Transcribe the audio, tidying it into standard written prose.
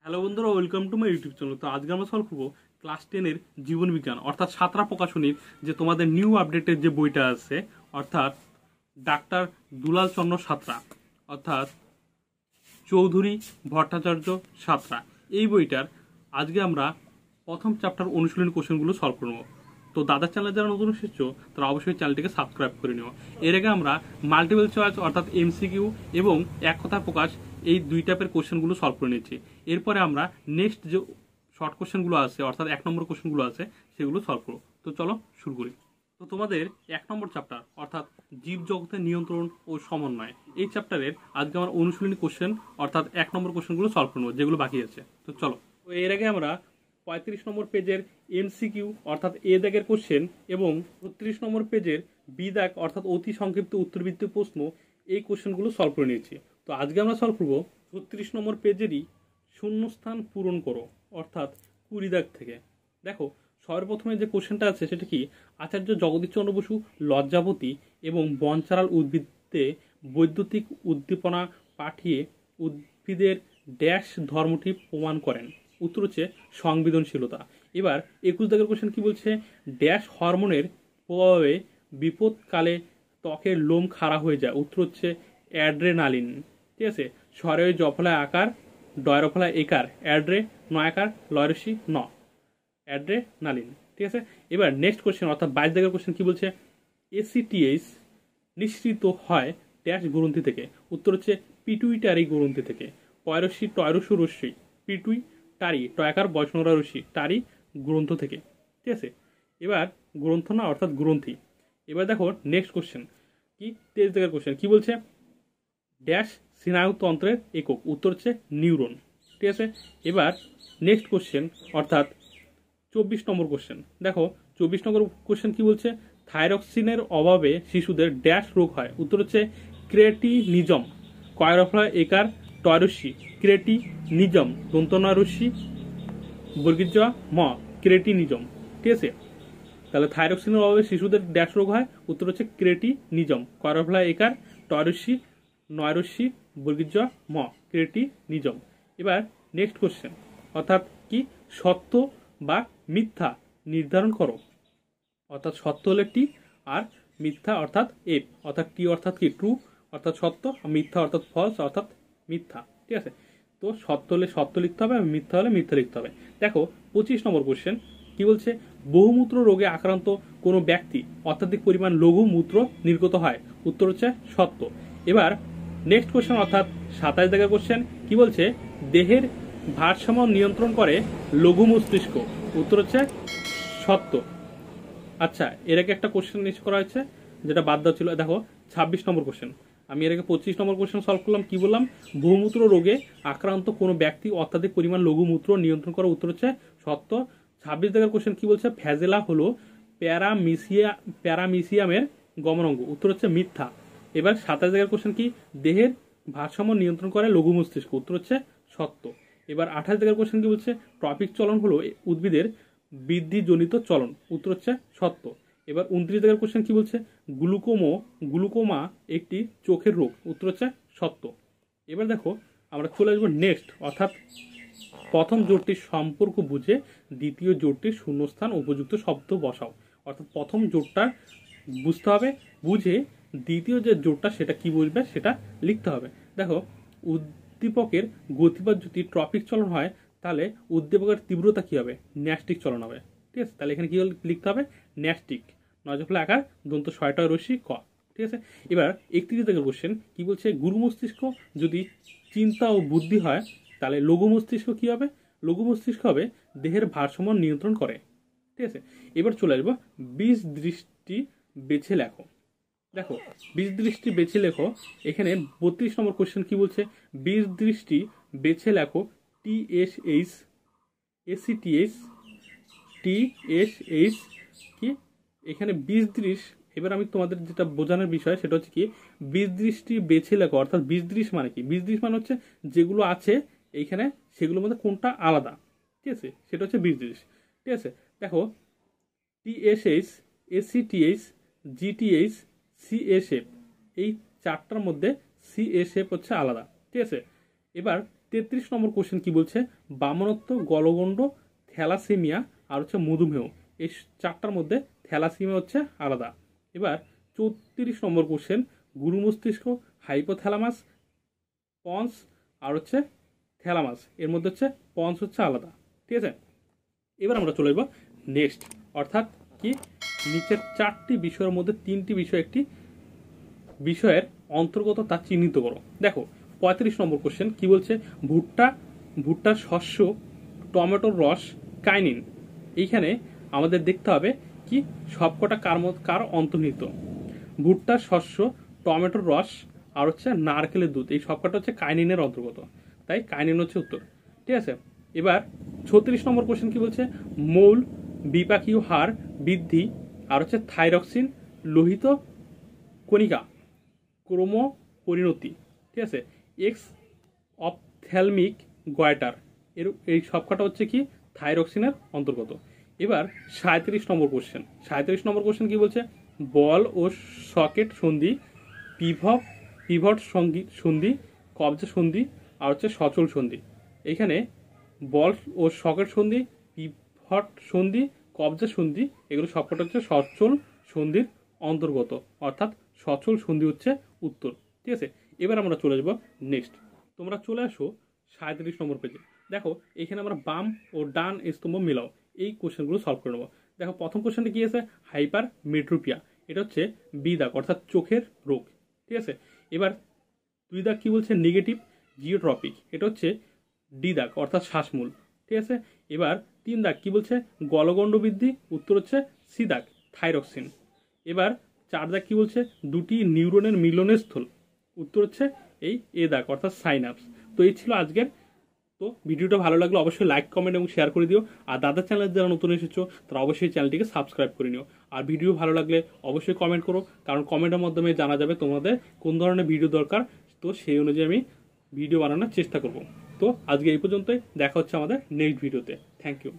Hello বন্ধুরা, welcome to my YouTube channel. তো আজকে আমরা সলভ করবো ক্লাস 10-এর জীবন বিজ্ঞান অর্থাৎ সাঁতরা প্রকাশনীর যে তোমাদের নিউ আপডেটের যে বইটা আছে, অর্থাৎ ডাক্তার দুলাল চন্দ্র সাঁতরা অর্থাৎ চৌধুরী ভট্টাচার্য সাঁতরা, এই বইটার আজকে আমরা প্রথম চ্যাপ্টার অনুশীলনী কোশ্চেনগুলো সলভ করবো। তো দাদার চ্যানেলে যারা নতুন এসেছো তারা অবশ্যই চ্যানেলটিকে সাবস্ক্রাইব করে নিও। এর আগে আমরা মাল্টিপল চয়েস অর্থাৎ এমসিকিউ এবং এক কথা প্রকাশ এই দুই টাইপের কোশ্চেনগুলো সলভ করে নিচ্ছি। এরপরে আমরা নেক্সট যে শর্ট কোশ্চেনগুলো আছে অর্থাৎ 1 নম্বর কোশ্চেনগুলো আছে সেগুলো সলভ করবো। তো চলো শুরু করি। তো তোমাদের 1 নম্বর চ্যাপ্টার অর্থাৎ জীব জগতের নিয়ন্ত্রণ ও সমন্বয়, এই চ্যাপ্টারের আজকে আমরা অনুশীলনী কোশ্চেন অর্থাৎ 1 নম্বর কোশ্চেনগুলো সলভ করবো যেগুলো বাকি আছে। তো চলো। তো এর আগে আমরা 35 নম্বর পেজের এমসিকিউ অর্থাৎ এ দাগের কোশ্চেন এবং 36 নম্বর পেজের বি দাগ অর্থাৎ অতি সংক্ষিপ্ত উত্তরভিত্তিক প্রশ্ন, এই কোশ্চেনগুলো সলভ করে নিয়েছি। তো আজকে আমরা সলভ করবো 36 নম্বর পেজেরই শূন্যস্থান পূরণ করো অর্থাৎ 20 দাগ থেকে। দেখো, সর্বপ্রথমে যে কোশ্চেনটা আছে সেটা কি, আচার্য জগদীশচন্দ্র বসু লজ্জাবতী এবং বনচারাল উদ্ভিদে বৈদ্যুতিক উদ্দীপনা পাঠিয়ে উদ্ভিদের ড্যাশ ধর্মটি প্রমাণ করেন। উত্তর হচ্ছে সংবেদনশীলতা। এবার 21 দাগের কোশ্চেন কি বলছে, ড্যাশ হরমোনের প্রভাবে বিপদকালে ত্বকের লোম খাড়া হয়ে যায়। উত্তর হচ্ছে অ্যাড্রেনালিন। ঠিক আছে, স্বরে জফলায় আকার ডয়রফলায় একার অ্যাড্রে নয়াকার লয়রসি ন অ্যাড্রেনালিন। ঠিক আছে, এবার নেক্সট কোশ্চেন অর্থাৎ 22 দাগের কোশ্চেন কি বলছে, এসিটিএইচ নিঃসৃত হয় ড্যাশ গ্রন্থি থেকে। উত্তর হচ্ছে পিটুইটারি গ্রন্থি থেকে। পয়রসি টয়রসু রশ্মি পিটুইটারি টয়াকার বৈষ্ণবরা রশ্মি টারি গ্রন্থ থেকে। ঠিক আছে, এবার গ্রন্থ না অর্থাৎ গ্রন্থি। এবার দেখো নেক্সট কোশ্চেন কি, 23 দাগের কোশ্চেন কি বলছে, ড্যাশ স্নায়ুতন্ত্রের একক। উত্তর হচ্ছে নিউরন। ঠিক আছে, এবার নেক্সট কোশ্চেন অর্থাৎ 24 নম্বর কোশ্চেন। দেখো 24 নম্বর কোশ্চেন কি বলছে, থাইরক্সিনের অভাবে শিশুদের ড্যাশ রোগ হয়। উত্তর হচ্ছে ক্রেটিনিজম। কয়রফলা একার টয়রসি ক্রেটিনিজম দন্তনারসি বর্গীজ ম ক্রেটিনিজম। ঠিক আছে, তাহলে থাইরক্সিনের অভাবে শিশুদের ড্যাশ রোগ হয়। উত্তর হচ্ছে ক্রেটিনিজম। কয়রফলা একার টয়রসি নয়রসি বর্গীজ ম ক্রেটিনিজম। এবার নেক্সট কোশ্চেন অর্থাৎ কি, সত্য বা মিথ্যা নির্ধারণ করো। অর্থাৎ সত্য হলে টি আর মিথ্যা অর্থাৎ এফ। অর্থাৎ টি অর্থাৎ কি ট্রু অর্থাৎ সত্য, মিথ্যা অর্থাৎ ফলস অর্থাৎ মিথ্যা। ঠিক আছে, তো সত্য হলে সত্য লিখতে হবে, মিথ্যা হলে মিথ্যা লিখতে হবে। দেখো 25 নম্বর কোশ্চেন কি বলছে, বহুমূত্র রোগে আক্রান্ত কোনো ব্যক্তি অত্যাধিক পরিমাণ লঘু মূত্র নির্গত হয়। উত্তর হচ্ছে সত্য। এবার নেক্সট কোশ্চেন অর্থাৎ 27 দাগের কোশ্চেন কি বলছে, দেহের ভারসাম্য নিয়ন্ত্রণ করে লঘু মস্তিষ্ক। উত্তর হচ্ছে সত্য। আচ্ছা, এর আগে একটা কোশ্চেন নিশ্চয় করা হয়েছে যেটা বাদ দেওয়া ছিল। দেখো 26 নম্বর কোশ্চেন, আমি এর আগে 25 নম্বর কোশ্চেন সলভ করলাম। কি বললাম, বহুমূত্র রোগে আক্রান্ত কোনো ব্যক্তি অত্যাধিক পরিমাণ লঘু মূত্র নিয়ন্ত্রণ করা। উত্তর হচ্ছে সত্য। 26 দাগের কোশ্চেন কি বলছে, ফ্যাজেলা হলো প্যারামিসিয়ামের গমনাঙ্গ। উত্তর হচ্ছে মিথ্যা। এবার 27 দাগের কোশ্চেন কি, দেহের ভারসাম্য নিয়ন্ত্রণ করে লঘু মস্তিষ্ক। উত্তর হচ্ছে সত্য। এবার 28 দাগের কোশ্চেন কি বলছে, ট্রপিক চলন হলো উদ্ভিদের বৃদ্ধিজনিত চলন। উত্তর হচ্ছে সত্য। এবার 29 দাগের কোশ্চেন কি বলছে, গ্লুকোমা একটি চোখের রোগ। উত্তর হচ্ছে সত্য। এবার দেখো আমরা চলে আসবো নেক্সট অর্থাৎ প্রথম জোটটির সম্পর্ক বুঝে দ্বিতীয় জোটটির শূন্যস্থান উপযুক্ত শব্দ বসাও। অর্থাৎ প্রথম জোটটা বুঝতে হবে, বুঝে দ্বিতীয় যে জোটটা সেটা কি বুঝবে সেটা লিখতে হবে। দেখো, উদ্দীপকের গতিবাদ যদি ট্রপিক চলন হয় তাহলে উদ্দীপকের তীব্রতা কি হবে, ন্যাস্টিক চলন হবে। ঠিক আছে, তাহলে এখানে কি লিখতে হবে, ন্যাস্টিক। নজফলা আকার দন্ত 6টা রশ্মি ক। ঠিক আছে, এবার 31 দাগের কোশ্চেন কি বলছে, গুরু মস্তিষ্ক যদি চিন্তা ও বুদ্ধি হয় তাহলে লঘু মস্তিষ্ক কি হবে, লঘু মস্তিষ্ক হবে দেহের ভারসাম্য নিয়ন্ত্রণ করে। ঠিক আছে, এবার চলে আসবো 20 দৃষ্টি বেছে লেখো। দেখো 20 দৃষ্টি বেছে লেখো, এখানে 32 নম্বর কোশ্চেন কি বলছে, 20 দৃষ্টি বেছে লেখো টিএসএইচ এসিটিএইচ টিএসএইচ কি, এখানে 20 দৃশ। এবার আমি তোমাদের যেটা বোঝানোর বিষয় সেটা হচ্ছে কি, 20 দৃষ্টি বেছে লেখো অর্থাৎ 20 দৃশ মানে কি, 20 দৃশ মানে হচ্ছে যেগুলো আছে এইখানে সেগুলোর মধ্যে কোনটা আলাদা। ঠিক আছে, সেটা হচ্ছে 20 দৃশ। ঠিক আছে, দেখো টিএসএইচ এসিটিএইচ জিটিএইচ সিএসএফ, এই চারটার মধ্যে সিএসএফ হচ্ছে আলাদা। ঠিক আছে, এবার 33 নম্বর কোশ্চেন কি বলছে, বামনত্ব, গলগণ্ড, থ্যালাসেমিয়া আর হচ্ছে মধুমেহ, এই চারটার মধ্যে থ্যালাসেমিয়া হচ্ছে আলাদা। এবার 34 নম্বর কোশ্চেন, গুরু মস্তিষ্ক, হাইপোথ্যালামাস, পন্স আর হচ্ছে থ্যালামাস, এর মধ্যে হচ্ছে পন্স হচ্ছে আলাদা। ঠিক আছে, এবার আমরা চলে যাব নেক্সট, অর্থাৎ কি নিচের 4টি বিষয়ের মধ্যে 3টি বিষয় একটি বিষয়ের অন্তর্গত তা চিহ্নিত করো। দেখো 35 নম্বর কোশ্চেন কি বলছে, ভুট্টার শস্য, টমেটোর রস, কাইনিন। এইখানে আমাদের দেখতে হবে কি সবকটা কার অন্তর্নিহিত। ভুট্টার শস্য, টমেটোর রস আর হচ্ছে নারকেলের দুধ, এই সবকটা হচ্ছে কাইনিনের অন্তর্গত, তাই কাইনিন হচ্ছে উত্তর। ঠিক আছে, এবার 36 নম্বর কোশ্চেন কি বলছে, মৌল, বিপাকীয় হার বৃদ্ধি আর হচ্ছে থাইরক্সিন, লোহিত কণিকা, ক্রোম পরিণতি। ঠিক আছে, এক্স অপথ্যালমিক গয়টার, এই সবকটা হচ্ছে কি থাইরক্সিনের অন্তর্গত। এবার 37 নম্বর কোশ্চেন, 37 নম্বর কোশ্চেন কি বলছে, বল ও সকেট সন্ধি, পিভট সন্ধি, কবজা সন্ধি আর হচ্ছে সচল সন্ধি। এইখানে বল ও সকেট সন্ধি, পিভট সন্ধি, কবজা সন্ধি, এগুলো সবকটা হচ্ছে সচল সন্ধির অন্তর্গত, অর্থাৎ সচল সন্ধি হচ্ছে উত্তর। ঠিক আছে, এবার আমরা চলে যাব নেক্সট। তোমরা চলে আসো 37 নম্বর পেজে। দেখো এখানে আমরা বাম ও ডান স্তম্ভ মিলাও, এই কোশ্চেনগুলো সলভ করে নেবো। দেখো প্রথম কোশ্চেনটা কি আছে, হাইপার মেট্রোপিয়া, এটা হচ্ছে বি দাগ অর্থাৎ চোখের রোগ। ঠিক আছে, এবার 2 দাগ কি বলছে, নেগেটিভ জিওট্রপিক, এটা হচ্ছে ডি দাগ অর্থাৎ শ্বাসমূল। ঠিক আছে, এবার 3 দাগ কি বলছে, গলগণ্ড বৃদ্ধি, উত্তর হচ্ছে সি দাগ থাইরক্সিন। এবার 4 দাগ কি বলছে, দুটি নিউরনের মিলনের স্থল, উত্তর হচ্ছে এই এ দাগ অর্থাৎ সাইনাপস। তো এই ছিল আজকের। তো ভিডিওটা ভালো লাগলে অবশ্যই লাইক, কমেন্ট এবং শেয়ার করে দিও। আর দাদার চ্যানেলে যারা নতুন এসেছো তারা অবশ্যই চ্যানেলটিকে সাবস্ক্রাইব করে নিও। আর ভিডিও ভালো লাগলে অবশ্যই কমেন্ট করো, কারণ কমেন্টের মাধ্যমে জানা যাবে তোমাদের কোন ধরনের ভিডিও দরকার, তো সেই অনুযায়ী আমি ভিডিও বানানোর চেষ্টা করব। তো আজকে এই পর্যন্তই, দেখা হচ্ছে আমাদের নেক্সট ভিডিওতে। Thank you.